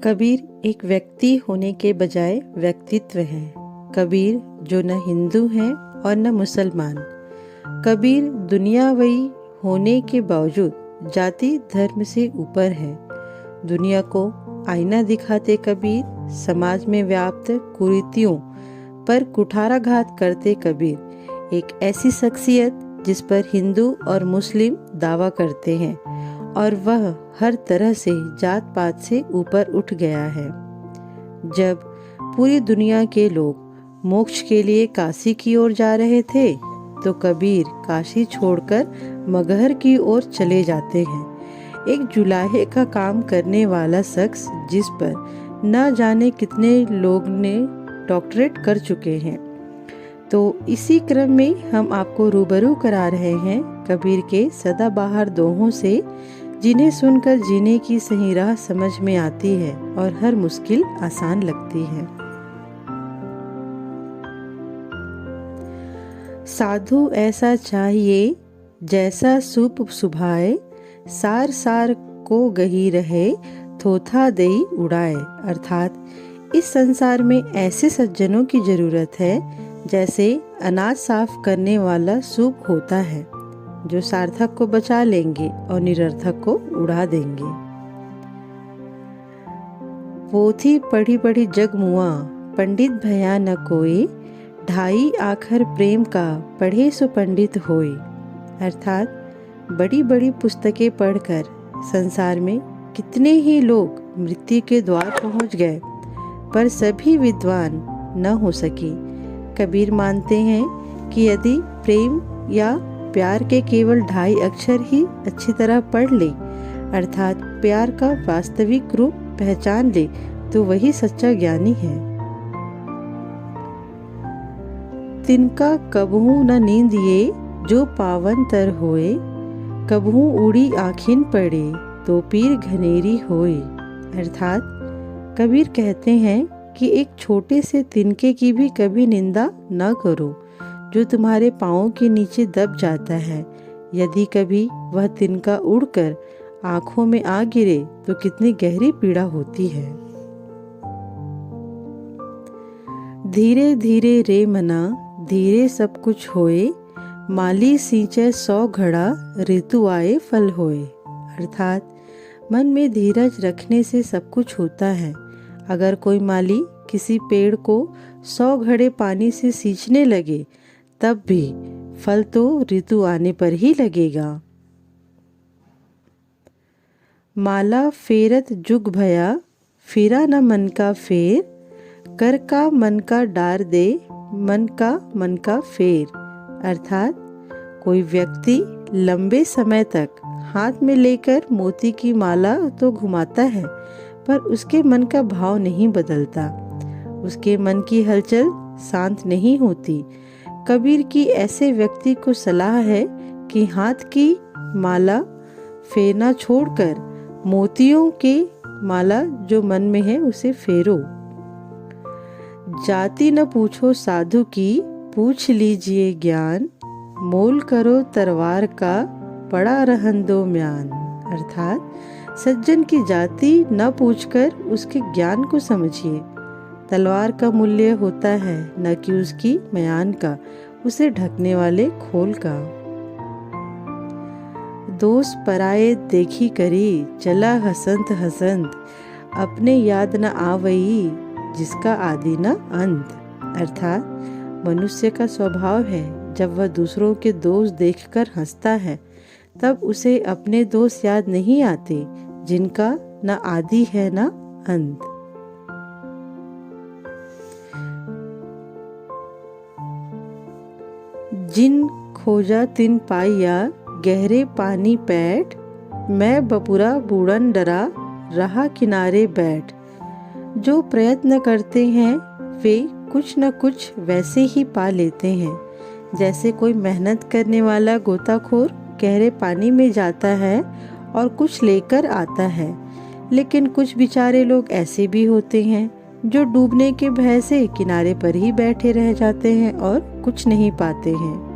कबीर एक व्यक्ति होने के बजाय व्यक्तित्व है। कबीर जो न हिंदू है और न मुसलमान। कबीर दुनियावी होने के बावजूद जाति धर्म से ऊपर है। दुनिया को आईना दिखाते कबीर, समाज में व्याप्त कुरीतियों पर कुठाराघात करते कबीर एक ऐसी शख्सियत जिस पर हिंदू और मुस्लिम दावा करते हैं और वह हर तरह से जात पात से ऊपर उठ गया है। जब पूरी दुनिया के लोग मोक्ष के लिए काशी की ओर जा रहे थे तो कबीर काशी छोड़कर मगहर की ओर चले जाते हैं। एक जुलाहे का काम करने वाला शख्स जिस पर न जाने कितने लोग ने डॉक्टरेट कर चुके हैं। तो इसी क्रम में हम आपको रूबरू करा रहे हैं कबीर के सदाबहार दोहों से, जिन्हें सुनकर जीने की सही राह समझ में आती है और हर मुश्किल आसान लगती है। साधु ऐसा चाहिए जैसा सूप सुभाए, सार सार को गही रहे, थोथा देई उड़ाए। अर्थात इस संसार में ऐसे सज्जनों की जरूरत है जैसे अनाज साफ करने वाला सूप होता है, जो सार्थक को बचा लेंगे और निरर्थक को उड़ा देंगे। पोथी पढ़ी पढ़ी जग मुआ, पंडित भया न कोई, ढाई आखर प्रेम का पढ़े सो पंडित होए। अर्थात बड़ी बड़ी पुस्तकें पढ़कर संसार में कितने ही लोग मृत्यु के द्वार पहुंच गए, पर सभी विद्वान न हो सके। कबीर मानते हैं कि यदि प्रेम या प्यार के केवल 2.5 अक्षर ही अच्छी तरह पढ़ ले, अर्थात प्यार का वास्तविक रूप पहचान ले, तो वही सच्चा ज्ञानी है। तिनका कबहू न नींद ये, जो पावन तर होए, कबहू उड़ी आँखिन पड़े, तो पीर घनेरी होए। अर्थात कबीर कहते हैं कि एक छोटे से तिनके की भी कभी निंदा न करो, जो तुम्हारे पाँवों के नीचे दब जाता है। यदि कभी वह तिनका उड़कर आँखों में आ गिरे तो कितनी गहरी पीड़ा होती है। धीरे धीरे रे मना, धीरे सब कुछ होए, माली सींचे 100 घड़ा, ऋतु आए फल होए। अर्थात मन में धीरज रखने से सब कुछ होता है। अगर कोई माली किसी पेड़ को 100 घड़े पानी से सींचने लगे, तब भी फल तो ऋतु आने पर ही लगेगा। माला फेरत जुग भया, फिरा न मन का फेर, कर का मन का डार दे, मन का फेर। अर्थात कोई व्यक्ति लंबे समय तक हाथ में लेकर मोती की माला तो घुमाता है, पर उसके मन का भाव नहीं बदलता, उसके मन की हलचल शांत नहीं होती। कबीर की ऐसे व्यक्ति को सलाह है कि हाथ की माला फेरना छोड़कर मोतियों के माला जो मन में है उसे फेरो। जाति न पूछो साधु की, पूछ लीजिए ज्ञान, मोल करो तलवार का, पड़ा रहन दो म्यान। अर्थात सज्जन की जाति न पूछकर उसके ज्ञान को समझिए। तलवार का मूल्य होता है न कि उसकी म्यान का, उसे ढकने वाले खोल का। दोस्त पराये देखी करी, चला हसंत हसंत, अपने याद न आवई, जिसका आदि न अंत। अर्थात मनुष्य का स्वभाव है जब वह दूसरों के दोष देखकर हंसता है, तब उसे अपने दोष याद नहीं आते, जिनका न आदि है न अंत। जिन खोजा तिन पाइया, गहरे पानी पैठ, मैं बपुरा बूढ़न डरा, रहा किनारे बैठ। जो प्रयत्न करते हैं वे कुछ न कुछ वैसे ही पा लेते हैं, जैसे कोई मेहनत करने वाला गोताखोर गहरे पानी में जाता है और कुछ लेकर आता है। लेकिन कुछ बेचारे लोग ऐसे भी होते हैं जो डूबने के भय से किनारे पर ही बैठे रह जाते हैं और कुछ नहीं पाते हैं।